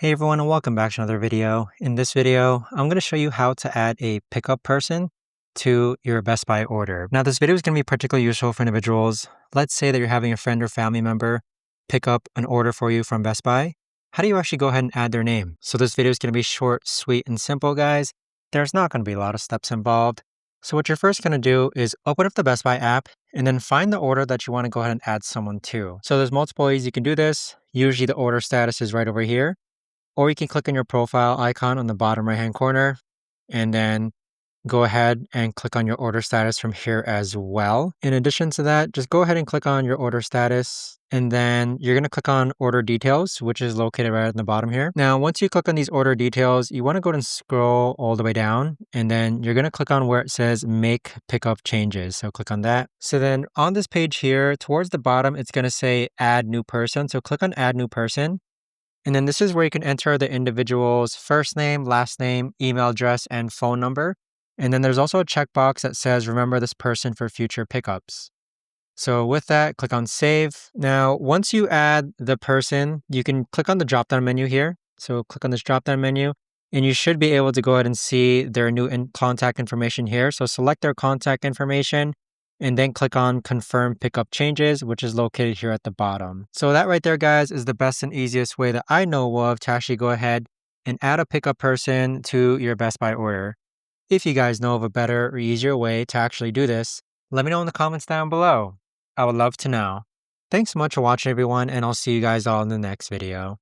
Hey everyone, and welcome back to another video. In this video, I'm going to show you how to add a pickup person to your Best Buy order. Now, this video is going to be particularly useful for individuals. Let's say that you're having a friend or family member pick up an order for you from Best Buy. How do you actually go ahead and add their name? So this video is going to be short, sweet, and simple, guys. There's not going to be a lot of steps involved. So what you're first going to do is open up the Best Buy app and then find the order that you want to go ahead and add someone to. So there's multiple ways you can do this. Usually the order status is right over here. Or you can click on your profile icon on the bottom right hand corner and then go ahead and click on your order status from here as well. In addition to that, just go ahead and click on your order status and then you're going to click on order details, which is located right at the bottom here. Now, once you click on these order details, you want to go ahead and scroll all the way down and then you're going to click on where it says make pickup changes. So click on that. So then on this page here, towards the bottom, it's going to say add new person. So click on add new person. And then this is where you can enter the individual's first name, last name, email address, and phone number. And then there's also a checkbox that says, remember this person for future pickups. So with that, click on save. Now, once you add the person, you can click on the drop-down menu here. So click on this drop-down menu and you should be able to go ahead and see their new contact information here. So select their contact information and then click on confirm pickup changes, which is located here at the bottom. So that right there, guys, is the best and easiest way that I know of to actually go ahead and add a pickup person to your Best Buy order. If you guys know of a better or easier way to actually do this, let me know in the comments down below. I would love to know. Thanks so much for watching, everyone, and I'll see you guys all in the next video.